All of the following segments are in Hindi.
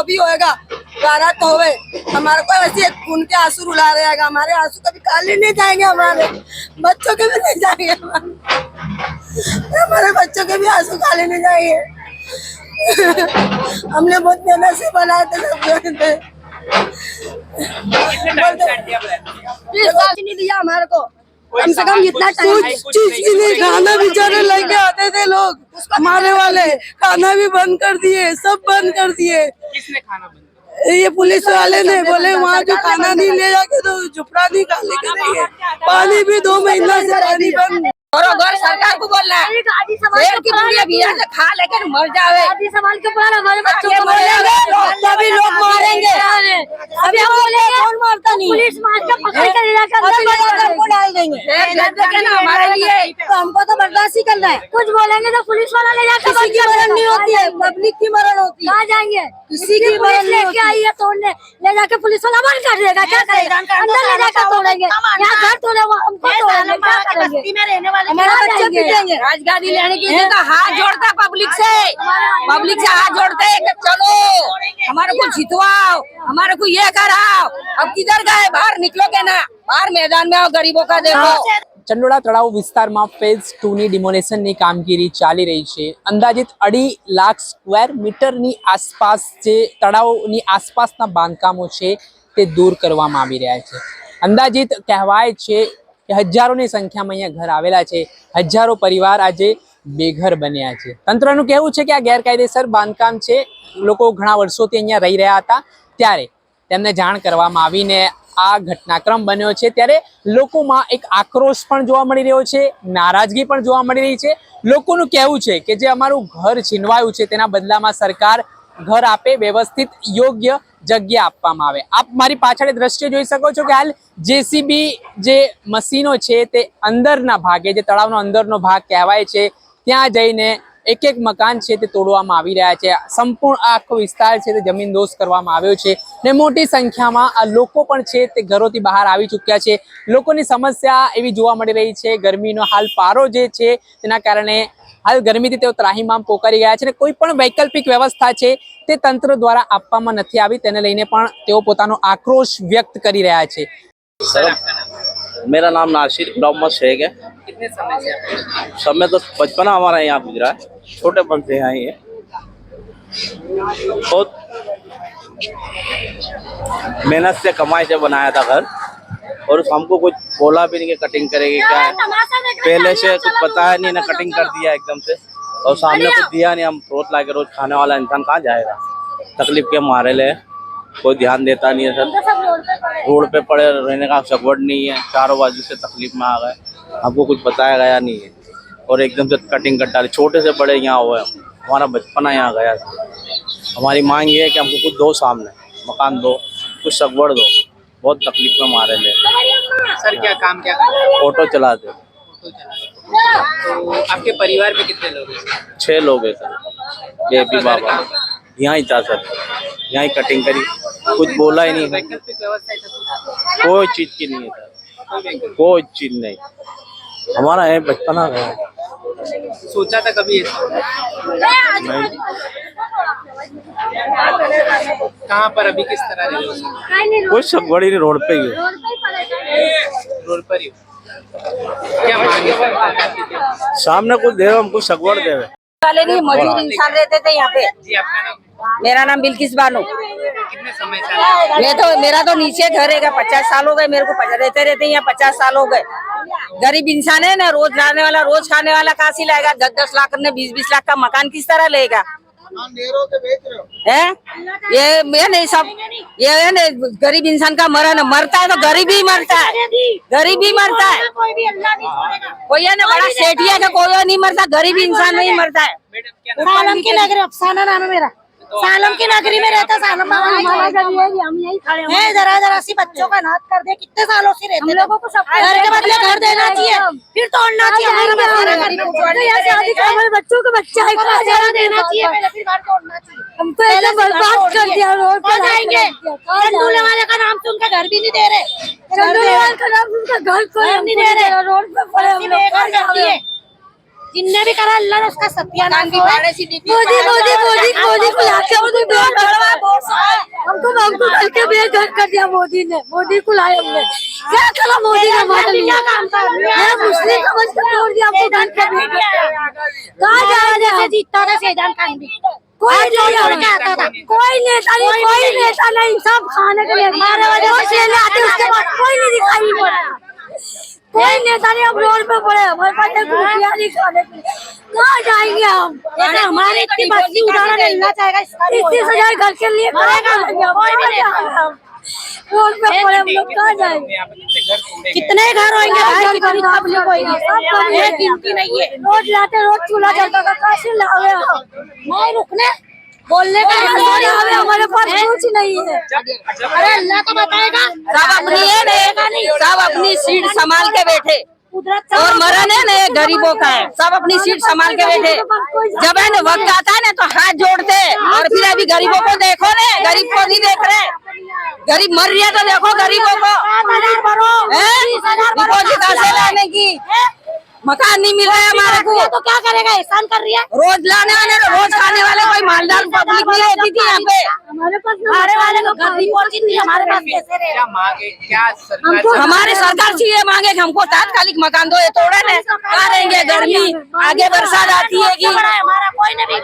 अभी होएगा गाना तो होवे। हमारे को ऐसे खून के आंसू रुला रहेगा, हमारे आंसू कभी खाली नहीं जाएंगे, हमारे बच्चों के भी नहीं जाएंगे, हमारे बच्चों के भी आंसू खाली नहीं जाएंगे। हमने बहुत मेहनत से बनाए थे सब नहीं दिया हमारे को, कम से कम इतना टाइम चीज के लिए खाना बेचारे लेके आते थे लोग, हमारे वाले खाना भी बंद कर दिए, सब बंद कर दिए। किसने खाना बंद? ये पुलिस वाले ने बोले वहाँ जो खाना नहीं ले जाके तो झुपड़ा नहीं खाली करेंगे। पानी भी 2 महीना से पानी बंद। और घर सरकार को बोलना है की पूरी बिया से खा लेकर मर जावे, संभाल के पड़ा हमारे बच्चों को मरेंगे तभी लोग मारेंगे। अभी हम बोलेंगे कौन मारता नहीं, पुलिस मार के पकड़ के ले जाकर अंदर को डाल देंगे ना हमारे लिए, तो हमको तो बर्दाश्त ही करना है। कुछ बोलेंगे तो पुलिस वाला ले जाकर किसी की मरण नहीं होती है, पब्लिक की मरण होती है। कहाँ जाएंगे? किसी की पुलिस मरण नहीं लेके आई है तोड़ने, ले जाके पुलिस वाला बंद कर देगा, क्या करेगा? अंदर ले जाकर तोड़ेंगे, यहाँ घर तोड़े हमको तोड़ेंगे, क्या करेंगे? हमारे बच्चे पीटेंगे। राजगादी लेने के लिए तो हाथ जोड़ता पब्लिक से हाथ जोड़ते हैं कि चलो हमारे को जितवाओ, हमारे को ये कराओ। अब किधर गए? बाहर निकलोगे ना, बाहर मैदान में आओ, गरीबों का देखो। ચંડોળા તળાવ વિસ્તારમાં ફેઝ 2 ની ડિમોલેશનની કામગીરી ચાલી રહી છે। અંદાજિત 2.5 લાખ સ્ક્વેર મીટરની આસપાસ જે તળાવની આસપાસના બાંધકામો છે તે દૂર કરવામાં આવી રહ્યા છે। અંદાજિત કહેવાય છે કે હજારોની સંખ્યામાં અહીંયા ઘર આવેલા છે, હજારો પરિવાર આજે બેઘર બન્યા છે। તંત્રનું કહેવું છે કે આ ગેરકાયદેસર બાંધકામ છે, લોકો ઘણા વર્ષોથી અહીંયા રહી રહ્યા હતા ત્યારે તેમને જાણ કરવામાં આવીને આ ઘટનાક્રમ બન્યો છે। ત્યારે લોકોમાં એક આક્રોશ પણ જોવા મળી રહ્યો છે, નારાજગી પણ જોવા મળી રહી છે। લોકોનું કહેવું છે કે જે અમારું ઘર છીનવાયું છે તેના બદલામાં સરકાર ઘર આપે, વ્યવસ્થિત યોગ્ય જગ્યા આપવામાં આવે। આપ મારી પાછળ દ્રશ્ય જોઈ શકો છો કે હાલ જેસીબી જે મશીનો છે તે અંદરના ભાગે, જે તળાવનો અંદરનો ભાગ કહેવાય છે, ત્યાં જઈને એક એક મકાન છે તે તોડવામાં આવી રહ્યા છે। સંપૂર્ણ આખો વિસ્તાર છે તે જમીનદોસ્ત કરવામાં આવ્યો છે ને મોટી સંખ્યામાં આ લોકો પણ છે તે ઘરોથી બહાર આવી ચૂક્યા છે। લોકોની સમસ્યા એવી જોવા મળી રહી છે, ગરમીનો હાલ પારો જે છે તેના કારણે હાલ ગરમીથી તેઓ ત્રાહિમામ પોકારી ગયા છે ને કોઈ પણ વૈકલ્પિક વ્યવસ્થા છે તે તંત્ર દ્વારા આપવામાં નથી આવી, તેને લઈને પણ તેઓ પોતાનો આક્રોશ વ્યક્ત કરી રહ્યા છે। मेरा नाम नासिर मोहम्मद शेख है। कितने समय से आप? समय तो बचपना हमारा यहाँ गुजरा है, छोटेपन से यहाँ ही है। बहुत मेहनत से कमाई से बनाया था घर, और हमको कुछ बोला भी नहीं कि कटिंग करेगी क्या है। पहले से कुछ बताया नहीं ना, कटिंग कर दिया एकदम से, और सामने कुछ दिया नहीं। हम रोज ला के रोज खाने वाला इंसान कहाँ जाएगा? तकलीफ के मारे ले, कोई ध्यान देता नहीं है सर। रोड पे पड़े रहने का सगवड़ नहीं है, चारों बाजू से तकलीफ में आ गए, हमको कुछ बताया गया नहीं है, और एकदम से कटिंग कर डाली। छोटे से बड़े यहाँ हुए, हमारा बचपना यहाँ गया। हमारी मांग ये है कि हमको कुछ दो, सामने मकान दो, कुछ सगवड़ दो। बहुत तकलीफ में मारे ले। सर क्या काम क्या करते हैं? ऑटो चलाते। तो आपके परिवार में कितने लोग हैं? 6 लोग हैं सर, बेबी बाबा। यहाँ ही था सर, यहाँ ही कटिंग करी, कुछ बोला ही नहीं। वैकल्पिक व्यवस्था ऐसा कुछ? कोई चीज की नहीं है सर, कोई चीज नहीं। हमारा है बचपना है। सोचा था कभी ऐसा? नहीं। कहाँ पर अभी किस तरह रह रहे हो? कोई सगवड़ ही नहीं, रोड पे ही है। रोड पर ही हो? क्या मांगे सर? सामने कुछ दे, हमको सगवड़ दे। वाले नहीं, मजदूर इंसान रहते थे यहाँ पे। जी आपका नाम? मेरा नाम बिल्किस बानो। कितने समय से? मेरा तो नीचे घर है, 50 साल हो गए मेरे को, रहते यहाँ 50 साल हो गए। गरीब इंसान है ना, रोज रहने वाला, रोज खाने वाला, कहाँ से लाएगा? 10-10 लाख ने 20-20 लाख का मकान किस तरह लेगा? है ये नहीं सब, ये है ना गरीब इंसान का मरण, मरता है तो गरीब ही मरता है, गरीब ही मरता है। कोई है ना बड़ा सेठिया का, कोई नहीं मरता, गरीब इंसान नहीं मरता है। सालम की नगरी, अफसाना नाम है मेरा, सालम की नगरी में रहता। सालम हम यही खड़े हैं, जरा सी बच्चों का नाथ कर दे, कितने सालों से रहते। हम लोगों को सब घर के बदले घर देना चाहिए, फिर तोड़ना चाहिए। हमारे बच्चों को बच्चा है, देना चाहिए, फिर घर तोड़ना चाहिए। हम तो ऐसे बर्बाद कर दिया, रोड पर जाएंगे। चंदूले वाले का नाम सुन के घर भी नहीं दे रहे, चंदूले वाले का नाम सुन के घर को नहीं दे रहे, रोड पे पड़े हम लोग। जिनने भी करा अल्लाह ने उसका सत्यानाश भी भाड़े से मोदी मोदी मोदी मोदी को लाके हमको घर के बेघर कर दिया मोदी ने। मोदी को लाए हमने, क्या करा मोदी ने हमारे लिए? मुस्लिम समझ के छोड़ दिया हमको घर के बेघर। कहाँ जाएंगे? जीतता था शहजान खान भी, कोई नहीं आता था, कोई नेता नहीं, सब खाने के लिए मारे वाले आते, उसके बाद कोई नहीं दिखाई नहीं पड़ा। कोई नेता नहीं, अब रोड पे पड़े, हमारे पास एक रुपया नहीं खाने के लिए। कहाँ जाएंगे हम? हमारे इतनी बस्ती उठाना मिलना चाहेगा, 30,000 घर के लिए कहाँ जाएंगे? रोड पे पड़े हम लोग, कहाँ जाएंगे? कितने घर होंगे भाई? कितनी पब्लिक होगी? सब गिनती नहीं है। रोज लाते, रोज चूल्हा जलता था, कैसे लावे हम? नहीं रुकने बोलने का हमारे पास कुछ नहीं है। अरे अल्लाह तो बताएगा। सब अपनी है ना, सब अपनी सीट संभाल के बैठे और मरण है ना गरीबों का है। सब अपनी सीट संभाल के बैठे, जब है ना वक्त आता है ना तो हाथ जोड़ते और फिर अभी गरीबों को देखो ना, गरीब को नहीं देख रहे। गरीब मर रही है तो देखो गरीबों को, डिपॉजिट कैसे लाने की, मकान नहीं मिल रहा है हमारे को, तो क्या करेगा? एहसान कर रही है। रोज लाने वाले रोज खाने वाले कोई मालदार पब्लिक नहीं रहती थी यहाँ पे। हमारे पास खाने वाले को घर नहीं पहुंची थी, हमारे पास कैसे रहे? क्या मांगे, क्या सरकार हमारे सरकार से ये मांगे कि हमको तात्कालिक मकान दो, ये तोड़े न कहाँ रहेंगे? गर्मी आगे बरसात आती है कि हमारा कोई नहीं,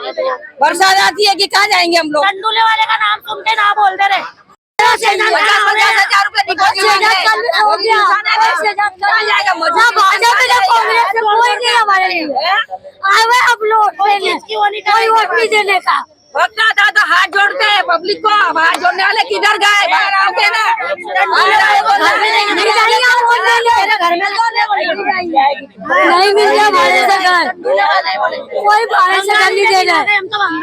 बरसात आती है कि कहाँ जाएंगे हम लोग? टंडूले वाले का नाम सुन के ना बोलते रहे। 50,000 रुपए हमारे लिए आए अब लोग कोई वोट नहीं देने का। वक्त आता तो हाथ जोड़ते हैं पब्लिक को, अब हाथ जोड़ने वाले किधर गए? बाहर आओगे ना, नहीं मिल रहा हमारे से घर, कोई बाहर से घर नहीं दे रहा है।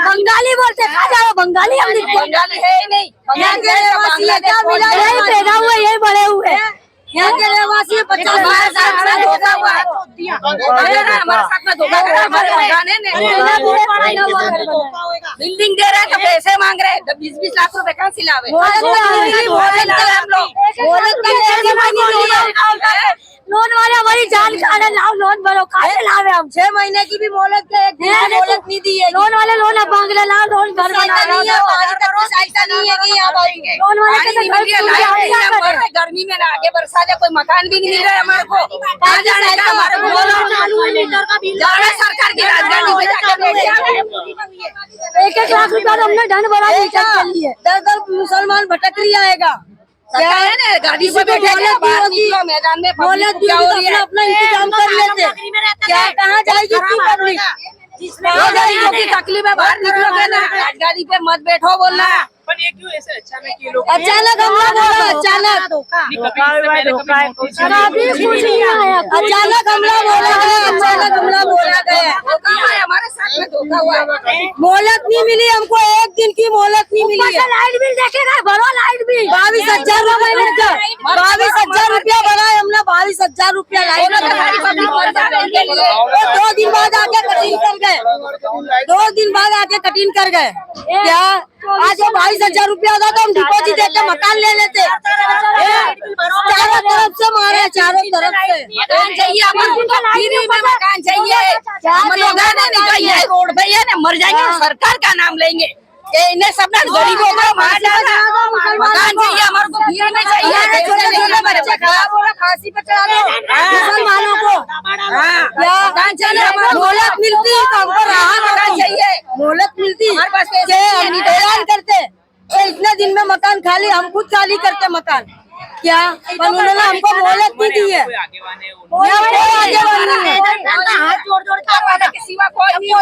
बंगाली बोलते, कहाँ जाओ बंगाली? हम बंगाली है ही नहीं, यही पैदा हुए, यही बड़े हुए, यहाँ के रहवासी 50 हमारे साथ में धोखा हुआ है, हमारे साथ में धोखा हुआ है। हमारे लगाने ने बिल्डिंग दे रहे हैं तो पैसे मांग रहे हैं, 20-20 लाख रुपए कहाँ से लावे? लोन वाले हमारी जान खा रहे, लाओ लोन भरो, कहाँ लावे हम? 6 महीने की भी मोहलत मोहलत नहीं दी है। लोन वाले लोन अब मांग रहे, लाओ लोन घर बना नहीं है कि यहाँ आएंगे। लोन वाले गर्मी में ना आगे बरसात है, कोई मकान भी नहीं मिल रहा है हमारे को, कहाँ जाने का? हमारे को सरकार की राजधानी में जाके बैठे 1-1 लाख रुपया तो हमने दंड भरा मीटर के लिए। 10 मुसलमान भटक रही आएगा, क्या है ना, गाड़ी से बैठे बाहर निकलो मैदान में, मोहलत क्या हो रही है? अपना इंतजाम कर लेते, क्या कहाँ जाएगी पब्लिक? गरीबों की तकलीफ है, बाहर निकलोगे ना, गाड़ी पे मत बैठो बोलना। पर ये क्यों ऐसे अचानक ये लोग अचानक हमला बोला, अचानक अचानक हमला बोला गया, अचानक हमला बोला गया। हमारे साथ में धोखा हुआ है। मोहलत नहीं मिली हमको, 1 दिन की मोहलत नहीं मिली है। लाइट बिल देखेगा, भरो लाइट बिल 22,000 रुपए का, 22,000 रुपया भरा है हमने, 22,000 रुपया लाइट। 2 दिन बाद आके कटिंग कर गए, 2 दिन बाद आके कटिंग कर गए। क्या आज 22,000 रुपया होता तो हम डिपॉजिट देके मकान ले लेते। चारों तरफ से मारे, चारों तरफ से मकान चाहिए, फ्री में मकान चाहिए। हम लोग है ना निकलिए रोड पे है ना, मर जाएंगे, सरकार का नाम लेंगे। इन्हें सब ना गरीबों को मार डाला। मकान चाहिए हमारे को, फ्री में चाहिए, फांसी पे चढ़ा दो मुसलमानों को। मकान चाहिए, मोहलत मिलती है तो हमको राहत मकान चाहिए। मोहलत मिलती हमारे पास पैसे हम ऐलान करते इतने दिन में मकान खाली, हम खुद खाली करते मकान, क्या पर उन्होंने हमको मोहलत नहीं दी है। हाथ जोड़ जोड़ के के सिवा कोई नहीं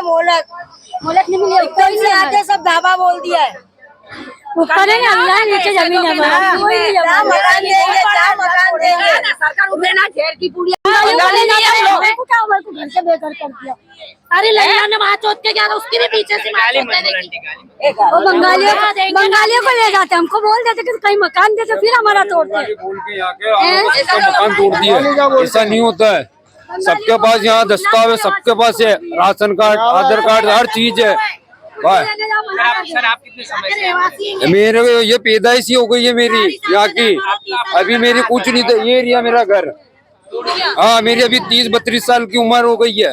मोहलत नहीं मिली, ऊपर से आते सब धाबा बोल दिया है। ऊपर है अल्लाह, नीचे जमीन है, मकान देंगे सरकार उठे ना घेर की पूरी घर से बेघर कर दिया। अरे लड़का ने वहाँ चोट के गया, उसके भी पीछे से वो बंगालियों को ले जाते, हमको बोल देते कि कहीं मकान देते, फिर हमारा तोड़ते। बोल के यहाँ के मकान तोड़ दिए, ऐसा नहीं होता है। सबके पास यहाँ दस्तावेज, सबके पास है, राशन कार्ड, आधार कार्ड, हर चीज है। वाह सर आप कितने समय से मेरे को ये पैदाइश ही हो गई है मेरी यहाँ की। अभी मेरी कुछ नहीं था, ये एरिया मेरा घर। हाँ मेरी अभी 30-32 साल की उम्र हो गई है।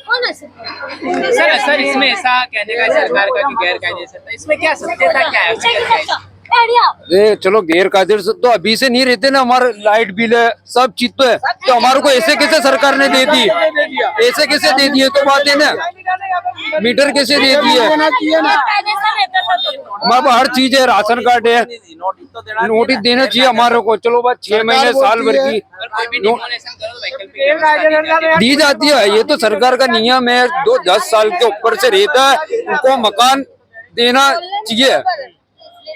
सर इसमें ऐसा कहने का सरकार का कि गैर कायदे से था, इसमें क्या सत्यता क्या है? ये चलो गैर कायदे से तो अभी से नहीं रहते ना, हमारा लाइट बिल है सब चीज तो है, तो हमारे को ऐसे कैसे सरकार ने दे दी, ऐसे कैसे दे दिए तो बात है ना, मीटर कैसे दे दिए, हमारे पास हर चीज है, राशन कार्ड है, नोटिस देना चाहिए हमारे को। चलो बात 6 महीने साल भर की दी जाती है, ये तो सरकार का नियम है। जो 10 साल के ऊपर से रहता है उनको मकान देना चाहिए।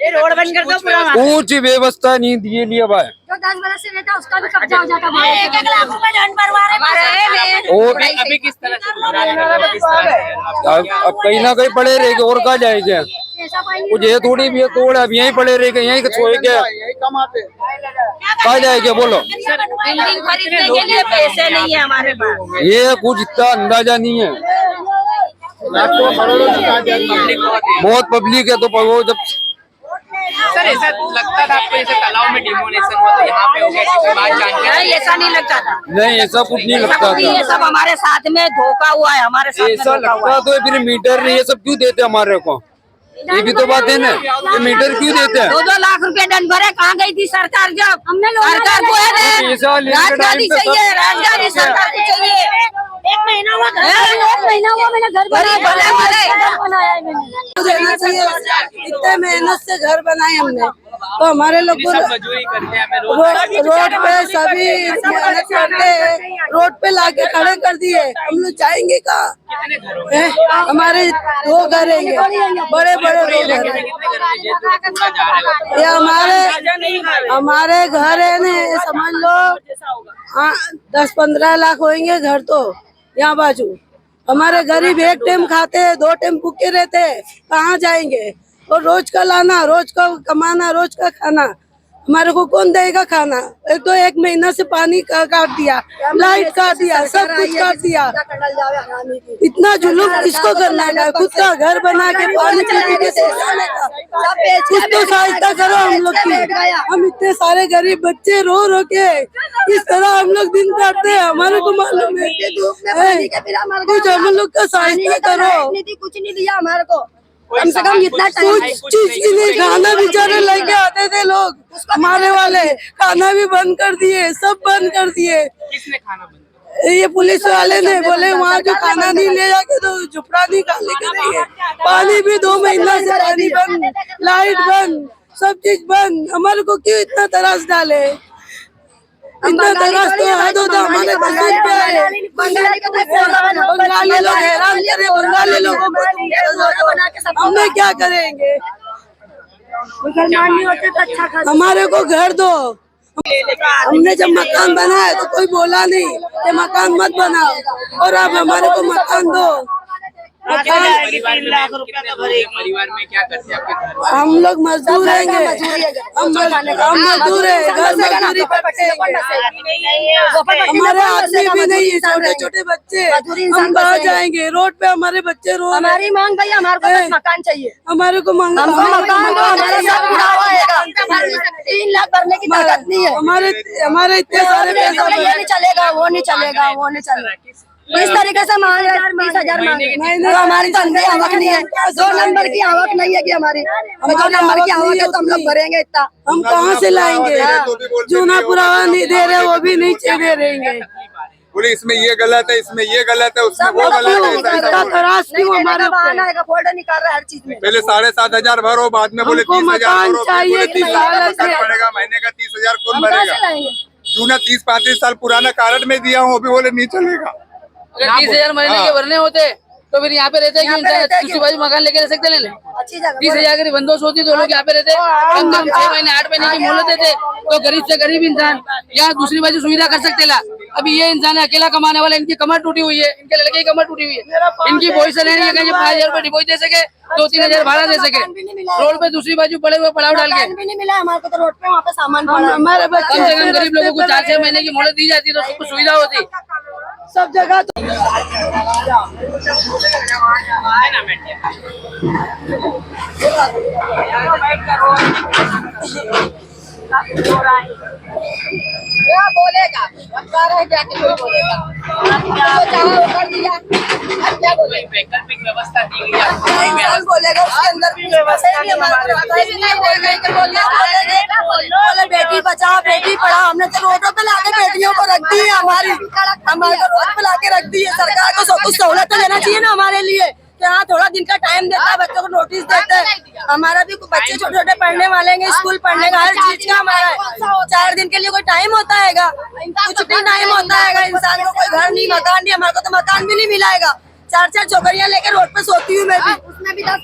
रोड बंद कर दो पूरा। कुछ व्यवस्था नहीं दिए लिए भाई। जो 10 बरस से रहता है उसका भी कब्जा हो जाता है। 1-1 लाख रुपए दंड भरवा रहे और अभी किस तरह से गुजारा कर रहे हैं? किस तरह से? अब कहीं ना कहीं पड़े रहेंगे और कहाँ जाएंगे, कुछ ये थोड़ी भी थोड़ा अब यहीं पड़े रहेंगे, यहीं सोएंगे, कहाँ जाएंगे बोलो। बिल्डिंग खरीदने के लिए पैसे नहीं है हमारे पास। ये कुछ इतना अंदाजा नहीं है, बहुत पब्लिक है तो वो जब सर ऐसा लगता था आपको जैसे तालाब में डिमोनेशन हुआ तो यहाँ पे हो गया किसी बात जान के? नहीं ऐसा नहीं लगता था, नहीं ऐसा कुछ नहीं लगता ये था, सब हमारे साथ में धोखा हुआ है, हमारे साथ में ऐसा धोखा हुआ लगता तो फिर मीटर नहीं ये सब क्यों देते हमारे को, ये भी तो बात है ना, ये मीटर क्यों देते हैं। 2-2 लाख रुपए दंड भरे, कहाँ गई थी सरकार? जब हमने सरकार को है पैसा लेने के राजधानी टाइम पे चाहिए, राजधानी सरकार को चाहिए। 1 महीना हुआ मैंने घर बनाया है मैंने। देना चाहिए, इतने मेहनत से घर बनाए हमने, तो हमारे लोग को मजदूरी करते हैं, हमें रोज रोड पे सभी मेहनत करते हैं, रोड पे लाके खड़े कर दिए। हम लोग जाएंगे कहाँ? कितने घरों में? हमारे 2 घर रहेंगे, बड़े बड़े 2 घर हैं। कितने घर में ये कूड़ा जा रहा है? ये हमारे घर है न, समझ लो 10-15 लाख होंगे घर तो यहाँ बाजू। हमारे गरीब एक टाइम खाते हैं, 2 टाइम भूखे रहते हैं, कहाँ जाएंगे? और रोज का लाना, रोज का कमाना, रोज का खाना, हमारे को कौन देगा खाना? एक तो 1 महीना से पानी काट दिया, लाइट काट दिया, सब कुछ काट दिया। इतना जुलूम किसको करना है? खुद का घर बना के पानी पी के सोने का कुछ तो सहायता करो हम लोग की। हम इतने सारे गरीब बच्चे रो रो के इस तरह हम लोग दिन काटते हैं, हमारे को मालूम है, कुछ हम लोग का सहायता करो। कुछ नहीं दिया हमारे को, कम से कम इतना कुछ चीज की नहीं, खाना बेचारे लेके आते थे लोग, हमारे वाले खाना भी बंद कर दिए, सब बंद कर दिए। किसने खाना बंद किया? ये पुलिस वाले ने बोले वहाँ जो खाना नहीं ले जाके तो झुपड़ा नहीं खाने के लिए। पानी भी 2 महीना से पानी बंद, लाइट बंद, सब चीज बंद। हमारे को क्यों इतना तरास डाले? इतना तरास तो हद होता हमारे पसंद पे है। बंगाली लोग हैरान करे, बंगाली लोगों को हमने क्या करेंगे? हमारे को घर दो। हमने जब मकान बनाया तो कोई बोला नहीं कि मकान मत बनाओ, और अब हमारे को मकान दो। मकान परिवार में क्या करते हैं आपके घर में? हम लोग मजदूर रहेंगे, हम मजदूर है, घर मजदूरी करते हैं। हमारे आदमी भी नहीं है, छोटे छोटे बच्चे, हम कहाँ जाएंगे? रोड पे हमारे बच्चे रो रहे हैं। हमारी मांग भैया, हमारे को बस मकान चाहिए। हमारे को मकान दो, हमारे साथ बुढ़ावा आएगा। 3 लाख भरने की ताकत नहीं है हमारे इतने सारे पैसा ये नहीं चलेगा, वो नहीं चलेगा, वो नहीं चलेगा। इस तरीके से मांग रहे 20,000 मांग रहे, तो हमारी तो अंदर आवक नहीं है, 2 नंबर की आवक नहीं है कि हमारी 2 नंबर की आवक है तो हम लोग भरेंगे इतना। हम कहाँ से लाएंगे? जूना पुराना नहीं दे रहे, वो भी नहीं दे रहेंगे। बोले इसमें ये गलत है, इसमें ये गलत है, उसमें वो गलत है, इतना तरास क्यों हमारे ऊपर? फोल्डर निकाल रहा है हर चीज में। पहले 7,500 भरो, बाद में बोले हमको 30,000 भरो, मकान चाहिए, बोले 30,000 किसान है। पड़ेगा, महीने का 30,000 कौन हम कहाँ से भरेगा? लाएंगे? जूना 30-35 साल पुराना कारण में दिया हूँ, अभी बोले नहीं चलेगा। अगर 30,000 महीने के भरने होते तो फिर यहाँ पे रहते क्यों? दूसरी बाजू मकान लेके रह सकते ले ले। अच्छी जगह 30,000 की बंदोबस्त होती तो लोग यहाँ पे रहते, कम से कम 6 महीने 8 महीने की मोहलत देते तो गरीब से गरीब इंसान यहाँ दूसरी बाजू सुविधा कर सकते ला। अभी ये इंसान है अकेला कमाने वाला, इनकी कमर टूटी हुई है, इनके लड़के की कमर टूटी हुई है, इनकी पोजीशन है नहीं है 5,000 रुपए डिपॉजिट दे सके, 2-3,000 भाड़ा दे सके, रोड पे दूसरी बाजू पड़े हुए पड़ाव डाल के। भी नहीं मिला हमारे को, तो रोड पे वहाँ पे सामान पड़ा है। हमारे बच्चे कम से कम गरीब लोगों को 4-6 महीने की मोहलत दी जाती तो सबको सुविधा होती। सब जगह तो क्या बोलेगा, सरकार है क्या कि कोई बोलेगा, कर दिया, अब क्या बोलेगा, वैकल्पिक व्यवस्था दी गई है। इंसान बोलेगा उसके अंदर भी व्यवस्था नहीं, हमारे बोले बेटी बचाओ बेटी पढ़ाओ, हमने तो रोडों पे लाके बेटियों को रख दी है, हमारे को रोड पे लाके रख दी है। सरकार को सब कुछ सहूलत तो देना चाहिए ना हमारे लिए, कि हाँ थोड़ा दिन का टाइम देता है, बच्चों को नोटिस देता है। हमारा भी बच्चे छोटे छोटे पढ़ने वाले हैं, स्कूल पढ़ने का हर चीज का हमारा है। 4 दिन के लिए कोई टाइम होता है, कुछ भी टाइम होता है। इंसान को कोई घर नहीं मकान नहीं, हमारे को तो मकान भी नहीं मिलाएगा। 4 छोकरियां लेके रोड पे सोती हूँ मैं भी,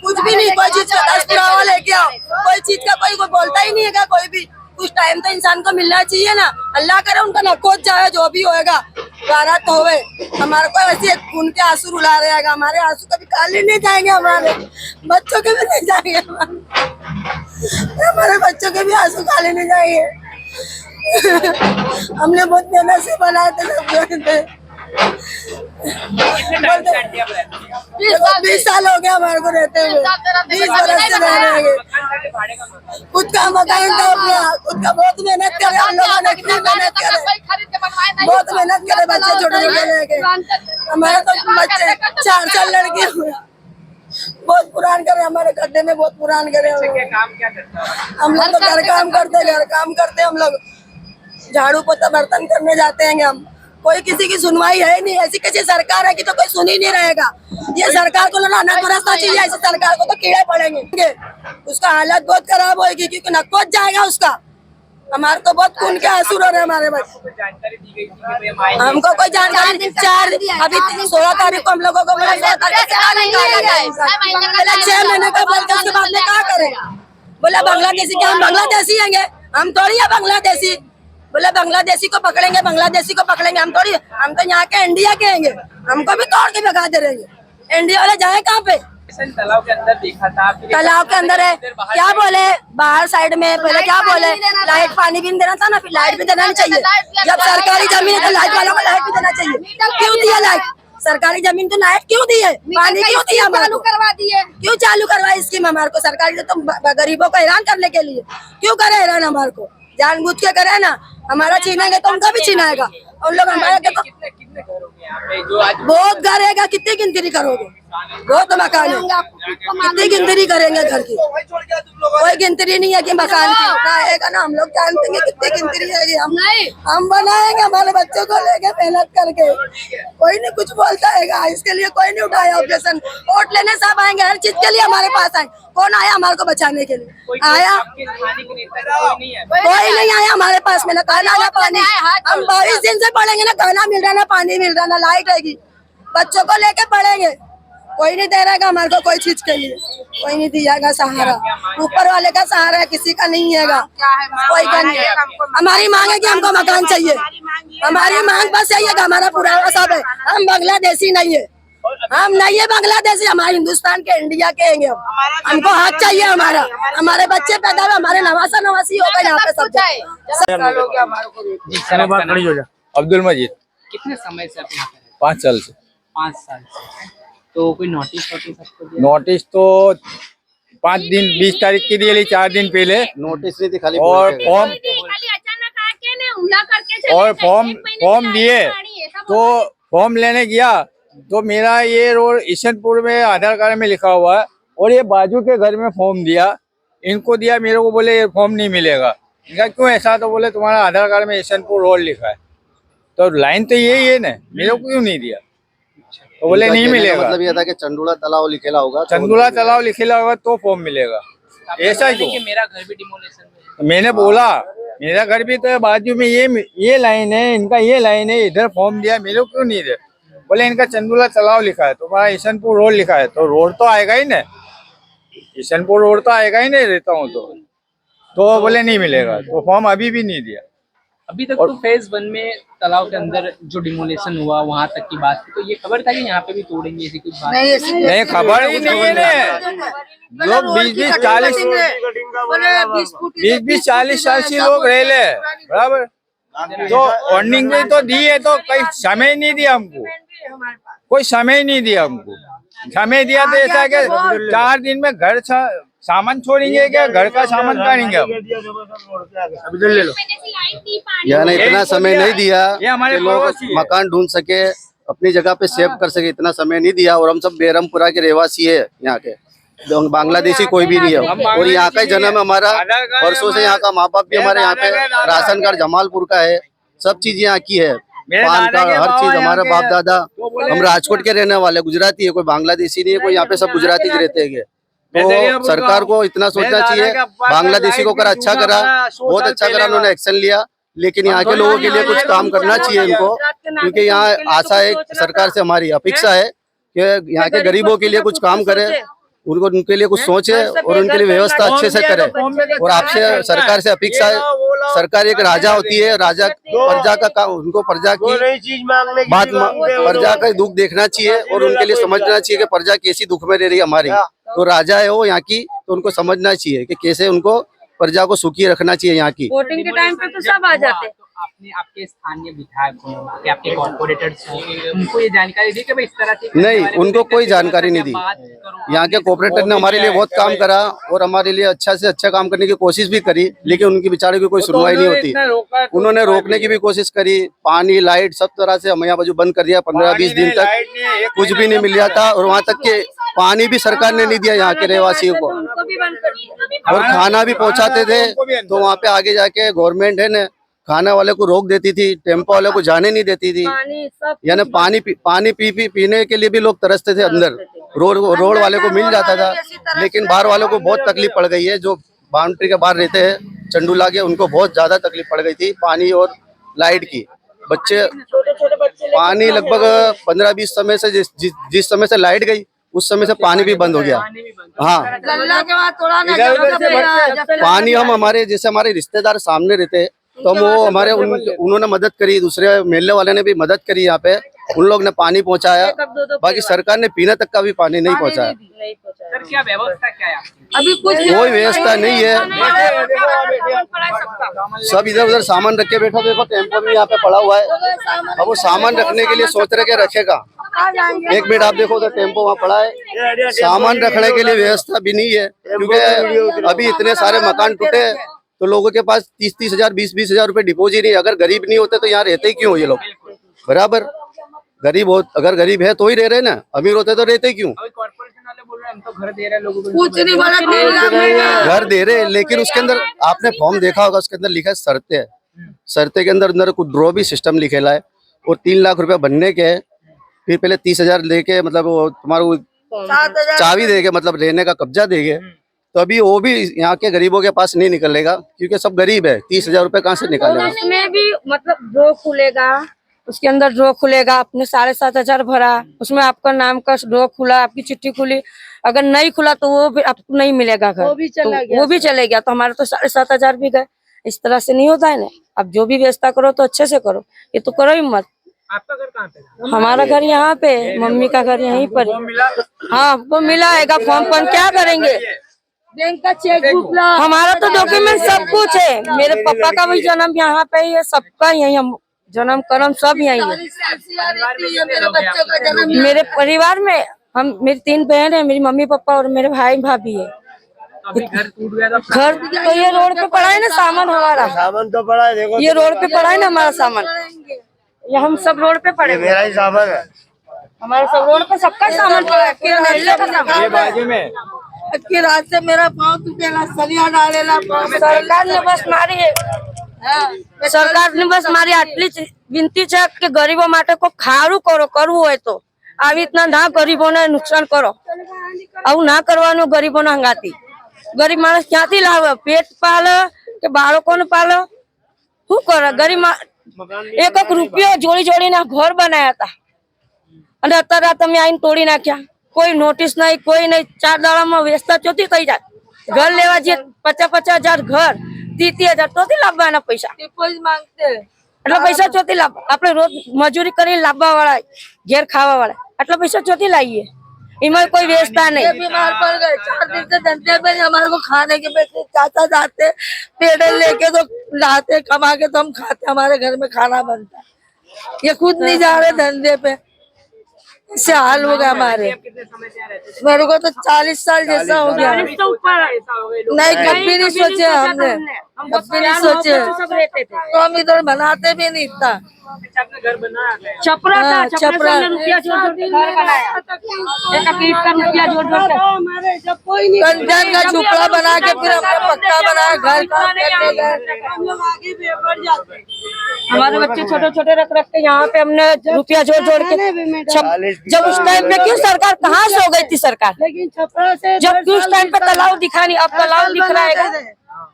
कुछ भी नहीं, कोई चीज का 10 पुरावा लेके आओ, कोई चीज का कोई बोलता ही नहीं है कोई भी। कुछ टाइम तो इंसान को मिलना चाहिए ना। अल्लाह करे उनका नकोच जाए, जो भी होएगा गारत होवे। हमारे को ऐसे खून के आंसू रुला रहेगा, हमारे आंसू कभी काले नहीं जाएंगे, हमारे बच्चों के भी नहीं जाएंगे, हमारे बच्चों के भी आंसू काले नहीं जाएंगे। हमने बहुत मेहनत से बनाए थे सब थे। 20 साल हो गया हमारे को रहते हुए, 20 बरस से रह रहे हैं। खुद का मकान था अपना, खुद का बहुत मेहनत करे हम लोगों ने, इतनी मेहनत करे, बहुत मेहनत करे, बच्चे छोटे छोटे लेके। हमारे तो बच्चे 4 साल लड़के हुए, बहुत पुरान करे, हमारे गड्ढे में बहुत पुरान करे। हम लोग तो घर काम करते, हम लोग झाड़ू पोछा बर्तन करने जाते हैं हम। कोई किसी की सुनवाई है नहीं, ऐसी कैसी सरकार है कि तो कोई सुन ही नहीं रहेगा। ये सरकार को लाना दुरुस्त चाहिए, ऐसी सरकार को तो कीड़े पड़ेंगे, उसका हालत बहुत खराब होगी, क्योंकि नकोच जाएगा उसका। हमारे को बहुत खून के आंसू रो रहे हमारे बच्चे। हमको कोई जानकारी 4 अभी 16 तारीख को हम लोगों को 6 महीने का बोलते, उसके बाद में क्या करेगा? बोला बांग्लादेशी, क्या हम बांग्लादेशी हैंगे? हम थोड़ी है बांग्लादेशी। बोले बांग्लादेशी को पकड़ेंगे, बांग्लादेशी को पकड़ेंगे, हम थोड़ी, हम तो यहाँ के इंडिया के हैंगे, हमको भी तोड़ के भगा दे रहेंगे। इंडिया वाले जाए कहाँ पे? तालाब के अंदर देखा था, तालाब के अंदर है, क्या बोले बाहर साइड में पहले क्या बोले, लाइट पानी भी नहीं देना था ना, फिर लाइट भी देना नहीं चाहिए। जब सरकारी जमीन है तो लाइट वालों को लाइट भी देना चाहिए। क्यों दिया लाइट? सरकारी जमीन तो लाइट क्यों दी है, पानी क्यों दिया, चालू करवा दिए, क्यों चालू करवाई स्कीम हमारे को? सरकारी तो गरीबों को हैरान करने के लिए क्यों करे हैरान? हमारे को जानबूझ के करे ना, हमारा छीनेंगे तो उनका भी छीनाएगा। उन लोग हमारे को कितने घर हो गए यहाँ पे जो आज बहुत घर है, कितनी गिनती करोगे? बहुत मकान है, कितनी गिनती करेंगे घर की? कोई गिनती नहीं है कि मकान की आएगा ना, हम लोग जानते हैं कितनी गिनती है। हम बनाएंगे हमारे बच्चों को लेके मेहनत करके, कोई नहीं कुछ बोलता है, इसके लिए कोई नहीं उठाया ऑब्जेक्शन। वोट लेने सब आएंगे, हर चीज के लिए हमारे पास आए। कौन आया हमारे को बचाने के लिए? आया कोई नहीं आया हमारे पास में, ना खाना ना पानी। हम 22 दिन से पढ़ेंगे, ना खाना मिल रहा, ना पानी मिल रहा, ना लाइट रहेगी, बच्चों को लेके पढ़ेंगे, कोई नहीं दे रहेगा हमारे को कोई चीज के लिए, कोई नहीं दिएगा सहारा। ऊपर वाले का सहारा है, किसी का नहीं है, कोई का नहीं है। हमारी मांग है कि हमको मकान चाहिए, हमारी मांग बस यही है कि हमारा पूरा सब है। हम बांग्लादेशी नहीं है, हम नहीं है बांग्लादेशी, हमारे हिंदुस्तान के इंडिया के हैं। हमको हक चाहिए, हमारे बच्चे पैदा हुए, हमारे नवासी होगा यहाँ पे सब। अब्दुल मजीद। कितने समय से आप यहाँ पे रहते हैं? 5 साल से। 5 साल से। तो कोई नोटिस आपको दिया? नोटिस तो 5 दिन 20 तारीख के दिए, 4 दिन पहले नोटिस नहीं थी खाली, और फॉर्म दिए। तो फॉर्म लेने गया तो मेरा ये रोड ईशनपुर में आधार कार्ड में लिखा हुआ है, और ये बाजू के घर में फॉर्म दिया, इनको दिया, मेरे को बोले ये फॉर्म नहीं मिलेगा। इनका क्यों ऐसा? तो बोले तुम्हारा आधार कार्ड में ईशनपुर रोड लिखा है, तो लाइन तो यही है ना, मेरे को क्यों नहीं दिया? तो बोले नहीं मिलेगा। मतलब ये था कि चंदूला तालाब लिखेला होगा, चंदूला तालाब लिखेला होगा तो फॉर्म मिलेगा, ऐसा क्यों? मेरा घर भी डिमोलिशन में। तो मैंने बोला मेरा घर भी तो बाजू में ये लाइन है, इनका ये लाइन है, इधर फॉर्म दिया, मेरे को क्यों नहीं दे? बोले इनका चंदूला तालाब लिखा है, तुम्हारा ईशनपुर रोड लिखा है, तो रोड तो आएगा ही ना, ईशनपुर रोड तो आएगा ही नहीं, रहता हूँ तो बोले नहीं मिलेगा, तो फॉर्म अभी भी नहीं दिया। अभी तक तो फेज 1 में तालाब के अंदर जो डिमोलिशन हुआ वहां तक की बात थी, तो ये खबर था कि यहाँ पे भी तोड़ेंगे, ऐसी कुछ बात नहीं, खबर ही नहीं है। लोग 20-40 साल से लोग रह ले, बराबर तो वार्निंग भी तो दी है, तो कोई समय नहीं दिया हमको, कोई समय नहीं दिया हमको। समय दिया तो ऐसा है कि 4 दिन में घर सामान छोड़ेंगे क्या, घर का सामान करेंगे हम। यानी इतना समय नहीं दिया ये हमारे कि लोग पड़ोसी है। मकान ढूंढ सके, अपनी जगह पे सेव कर सके, इतना समय नहीं दिया। और हम सब बेरमपुरा के रहवासी है, यहाँ के बांग्लादेशी कोई भी नहीं है। और यहाँ का ही जन्म है हमारा, वर्षों से यहाँ का माँ बाप भी हमारे यहाँ पे, राशन कार्ड जमालपुर का है, सब चीज यहाँ की है, पान कार्ड हर चीज हमारा बाप दादा। हम राजकोट के रहने वाले, गुजराती है, कोई बांग्लादेशी नहीं है, कोई यहाँ पे सब गुजराती रहते हैं। तो सरकार को इतना सोचना चाहिए, बांग्लादेशी को करा अच्छा करा, बहुत अच्छा करा, उन्होंने एक्शन लिया। लेकिन यहाँ के लोगों के लिए कुछ काम करना चाहिए इनको, क्योंकि यहाँ आशा है, सरकार से हमारी अपेक्षा है कि यहाँ के गरीबों के लिए कुछ काम करे, उनको उनके लिए कुछ सोचे और उनके लिए व्यवस्था अच्छे से करे। और आपसे सरकार से अपेक्षा है, सरकार एक राजा होती है, राजा प्रजा का काम, उनको प्रजा की बात, प्रजा का दुख देखना चाहिए और उनके लिए समझना चाहिए कि प्रजा कैसी दुख में रह रही है हमारी। तो राजा है वो यहाँ की, तो उनको समझना चाहिए कि कैसे उनको प्रजा को सुखी रखना चाहिए यहाँ की। वोटिंग के टाइम पे तो सब आ जाते हैं। तो आपने आपके स्थानीय विधायक हो, आपके कॉर्पोरेटर्स हो, उनको ये जानकारी दी कि भाई इस तरह से नहीं, उनको कोई जानकारी नहीं दी। यहाँ के कॉर्पोरेटर ने हमारे लिए बहुत काम करा और हमारे लिए अच्छा से अच्छा काम करने की कोशिश भी करी, लेकिन उनकी बेचारे की कोई सुनवाई नहीं होती। उन्होंने रोकने की भी कोशिश करी, पानी लाइट सब तरह से हमारे बाजू बंद कर दिया। 15-20 दिन तक कुछ भी नहीं मिल रहा था, और वहाँ तक के पानी भी सरकार ने नहीं दिया यहाँ के रहवासियों को। और खाना भी पहुँचाते थे तो वहाँ पे आगे जाके गवर्नमेंट है ना, खाने वाले को रोक देती थी, टेम्पो वाले को जाने नहीं देती थी। यानी पानी पीने के लिए भी लोग तरसते थे अंदर। रोड वाले को मिल जाता था, लेकिन बाहर वालों को बहुत तकलीफ पड़ गई है। जो बाउंड्री के बाहर रहते हैं चंडूला के, उनको बहुत ज्यादा तकलीफ पड़ गई थी पानी और लाइट की। बच्चे पानी लगभग 15-20 समय से, जिस समय से लाइट गई उस समय से पानी भी बंद हो गया। हाँ, पानी हम हमारे जैसे हमारे रिश्तेदार सामने रहते हैं, तो हम वो हमारे उन्होंने मदद करी, दूसरे मेले वाले ने भी मदद करी, यहाँ पे उन लोग ने पानी पहुँचाया। बाकी सरकार ने पीने तक का भी पानी नहीं पहुँचाया। सर क्या व्यवस्था क्या है आपकी? अभी कुछ कोई व्यवस्था नहीं है, सब इधर उधर सामान रख के बैठा। देखो टेम्पो भी यहाँ पे पड़ा हुआ है, अब वो सामान रखने के लिए सोच रहे के रखेगा। एक मिनट आप देखो तो टेम्पो वहाँ पड़ा है, सामान रखने के लिए व्यवस्था भी नहीं है, क्योंकि अभी इतने सारे मकान टूटे तो लोगों के पास 30-30 हजार 20-20 हजार रुपए डिपोजिट नहीं। अगर गरीब नहीं होते तो यहाँ रहते ही क्यों ये लोग? बराबर गरीब हो, अगर गरीब है तो ही रह रहे ना, अमीर होते तो रहते क्यों? कॉर्पोरेशन वाले बोल रहे हैं हम तो घर दे रहे हैं लोगों को, कुछ नहीं बोला, 3 लाख में घर दे रहे, लेकिन उसके अंदर आपने फॉर्म देखा होगा, उसके अंदर लिखा है शर्तें है। शर्तें के अंदर कुछ ड्रॉ भी सिस्टम लिखेला है, और 3 लाख रुपए बनने के, फिर पहले 30 हजार लेके मतलब वो तुम्हारा चाबी देगे, मतलब रहने का कब्जा देगे। तो अभी वो भी यहाँ के गरीबों के पास नहीं निकलेगा, क्योंकि सब गरीब है। 30 हजार रुपए कहाँ से निकालेगा? उसमें भी मतलब ड्रॉ खुलेगा, उसके अंदर ड्रॉ खुलेगा। आपने 7,500 भरा, उसमें आपका नाम का ड्रॉ खुला, आपकी चिट्ठी खुली। अगर नहीं खुला तो वो भी आपको नहीं मिलेगा घर, वो भी चले गया। तो हमारे तो 7,500 भी गए। इस तरह से नहीं होता है ना। अब जो भी व्यवस्था करो तो अच्छे से करो, ये तो करो ही मत। आपका घर कहाँ पे? हमारा घर यहाँ पे, मम्मी का घर यहीं पर। हाँ, वो मिला है फॉर्म पर, क्या करेंगे? बैंक का चेकबुक ला, हमारा तो डॉक्यूमेंट सब कुछ है। मेरे पापा का भी जन्म यहाँ पे ही है, सबका यही, हम जन्म कर्म सब यही है। मेरे परिवार में हम, मेरी 3 बहन है, मेरी मम्मी पापा और मेरे भाई भाभी है। अभी घर टूट गया था। घर तो ये रोड पे पड़ा है ना, सामान हमारा, सामान तो पड़ा है, देखो ये रोड पे पड़ा है ना हमारा सामान, ये हम सब रोड पे पड़े। मेरा ही सामान है, हमारा सब रोड पे सबका सामान पड़ा है। ये बाजू में की रात से मेरा पाँव टूटेला, सरिया डालेला। सरकार ने बस मारी है, सरकार ने बस मारी आटली विनती है कि गरीबों માટે को खारू करो, करવું હોય તો આવી રીતના ના ગરીબોને નુકસાન કરો। આવું ના કરવાનું ગરીબોને હંગાતી। ગરીબ માણસ ક્યાંથી લાવે? પેટ પાલે કે બાળકોને પાલે? શું કરે? ગરીબ 1 રૂપિયો જોડી જોડીને ઘર બનાવ્યા હતા, અને અત્યારે તમે આઈને તોડી નાખ્યા। कोई नोटिस नहीं, कोई नहीं। 4 दाड़ा में व्यवस्था चौथी थी जाए। घर लेवा जी 50-50 हजार घर, 30 हजार तो लाभवाना पैसा मांगते, એટલે પૈસા ચોથી લાભ? આપણે રોજ મજૂરી કરી લાવવા વાળા, ઘેર ખાવા વાળા, આટલા પૈસા ચોથી લાવીએ? इनमें कोई व्यवस्था नहीं। बीमार पड़ गए 4 दिन से धंधे पे हमारे को खाने के पैसे चाचा जाते पेड़े लेके तो लाते कमा के तो हम खाते, हमारे घर में खाना बनता। ये खुद नहीं जा रहे धंधे पे, इससे हाल हो गया हमारे। मेरे को तो 40 साल जैसा हो गया। नहीं कभी नहीं सोचे हमने, कभी नहीं सोचे। तो हम इधर बनाते भी नहीं इतना। छपरा था, छपरा रुपया जोड़ के घर बनाया, एक ईंट का रुपया जोड़ के कंचन का झुपड़ा बना के फिर हमने पक्का बनाया घर का। हमारे बच्चे छोटे छोटे रख के यहाँ पे हमने रुपया जोड़ जोड़ के जब उस टाइम पे क्यों सरकार कहाँ से हो गई थी सरकार, लेकिन छपरा से जब उस टाइम पे तालाब दिखा नहीं, अब तालाब दिख रहा है,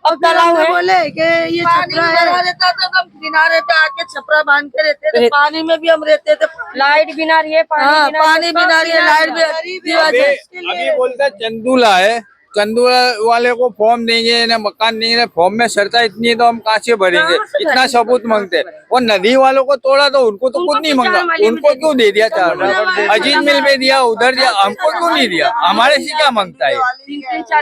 अब तालाब है। बोले कि ये छपरा रहता था तो हम किनारे पे आके छपरा बांध के रहते थे, पानी में भी हम रहते थे। लाइट बिना रही है, पानी बिना रही है, लाइट भी। अभी बोलता चंदूला है, चंदूला वाले को फॉर्म देंगे ना मकान देंगे ना, फॉर्म में शर्ता इतनी है तो हम कहाँ से भरेंगे, इतना सबूत मांगते हैं। और नदी वालों को तोड़ा तो उनको तो कुछ नहीं मांगा, उनको क्यों दे दिया 4 अजीत मिल में दिया, उधर दिया, हमको क्यों नहीं दिया, हमारे से क्या मांगता है।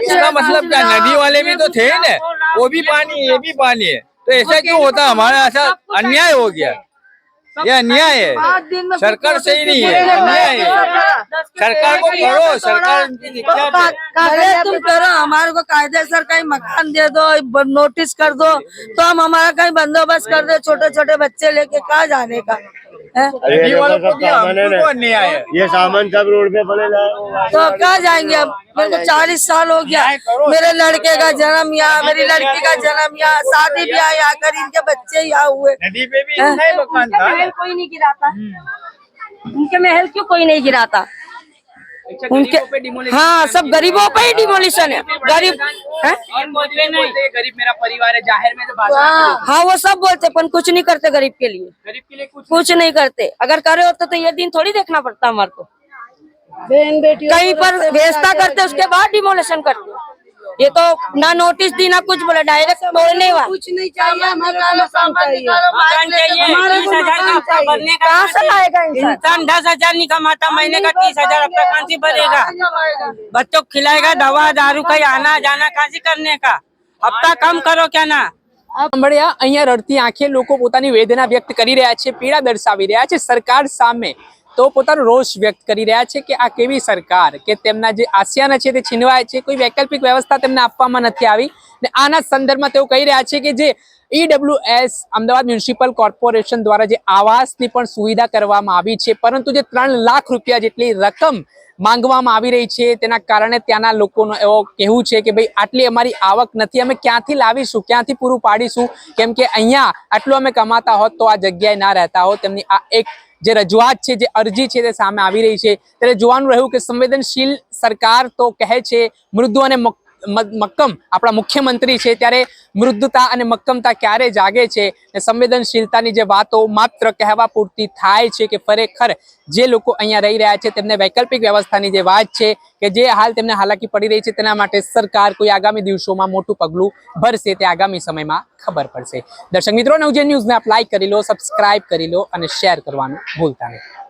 इसका मतलब क्या, नदी वाले भी तो थे ना, वो भी पानी ये भी पानी है, तो ऐसा क्यों होता, हमारा ऐसा अन्याय हो गया। ये अन्याय है, सरकार सही नहीं है, अन्याय है। सरकार को करो, सरकार अरे तुम करो, हमारे को कायदेसर कहीं मकान दे दो, नोटिस कर दो तो हम हमारा कहीं बंदोबस्त कर दे। छोटे छोटे बच्चे लेके कहाँ जाने का है? नदी वालों को दिया, हमको अन्याय है। ये सामान सब रोड पे पड़े तो कहाँ जाएंगे अब? मेरे को 40 साल हो गया, मेरे लड़के का जन्म यहाँ, मेरी लड़की का जन्म यहाँ, शादी भी यहाँ कर, इनके बच्चे यहाँ हुए। नदी पे भी इतना ही मकान था, कोई नहीं गिराता, उनके महल क्यों कोई नहीं गिराता उनके। हाँ, सब गरीबों पे ही डिमोलिशन है, गरीब है? गरीब मेरा परिवार है, जाहिर में जो भाषण हाँ वो सब बोलते पर कुछ नहीं करते गरीब के लिए, कुछ नहीं करते। अगर करे होते तो ये दिन थोड़ी देखना पड़ता हमारे को। कहीं पर व्यवस्था करते उसके बाद डिमोलिशन करते, ये तो ना नोटिस दी ना कुछ बोले, डायरेक्ट बोलने वाला। कुछ नहीं चाहिए, मकान चाहिए। कहाँ से लाएगा इंसान? 10,000 नहीं कमाता, महीने का 30,000 अब तक कहाँ से भरेगा? बच्चों को खिलाएगा, दवा दारू का आना जाना कहाँ से करने का? हफ्ता कम करो क्या ना। સાંભળ્યા અહીંયા રડતી આંખે લોકો પોતાની વેદના વ્યક્ત કરી રહ્યા છે, પીડા દર્શાવી રહ્યા છે સરકાર સામે, તો પોતાનો રોષ વ્યક્ત કરી રહ્યા છે કે આ કેવી સરકાર કે તેમના જે આસિયાના છે તે છીનવાય છે, કોઈ વૈકલ્પિક વ્યવસ્થા તેમને આપવામાં નથી આવી। ને આના સંદર્ભમાં તેઓ કહી રહ્યા છે કે જે EWS અમદાવાદ મ્યુનિસિપલ કોર્પોરેશન દ્વારા જે આવાસની પણ સુવિધા કરવામાં આવી છે, પરંતુ જે 3 લાખ રૂપિયા જેટલી રકમ માંગવામાં આવી રહી છે તેના કારણે ત્યાંના લોકોનો એવો કહેવું છે કે ભાઈ આટલી અમારી આવક નથી, અમે ક્યાંથી લાવીશું, ક્યાંથી પૂરું પાડીશું, કેમ કે અહીંયા આટલું અમે કમાતા હોત તો આ જગ્યાએ ના રહેતા હોત। તેમની આ એક જે રજૂઆત છે, જે અરજી છે તે સામે આવી રહી છે। ત્યારે જોવાનું રહ્યું કે સંવેદનશીલ સરકાર તો કહે છે મૃદુ અને મક્કમ આપણા મુખ્યમંત્રી છે, ત્યારે મૃદુતા અને મક્કમતા ક્યારે જાગે છે? સંવેદનશીલતાની જે વાતો માત્ર કહેવા પૂરતી થાય છે કે ખરેખર જે લોકો અહીંયા રહી રહ્યા છે તેમને વૈકલ્પિક વ્યવસ્થાની જે વાત છે કે જે હાલ તેમને હાલાકી પડી રહી છે તેના માટે સરકાર કોઈ આગામી દિવસોમાં મોટું પગલું ભરશે તે આગામી સમયમાં ખબર પડશે। દર્શક મિત્રો, નવજીવન ન્યૂઝને આપ લાઈક કરી લો, સબસ્ક્રાઇબ કરી લો અને શેર કરવાનું ભૂલતા નહીં।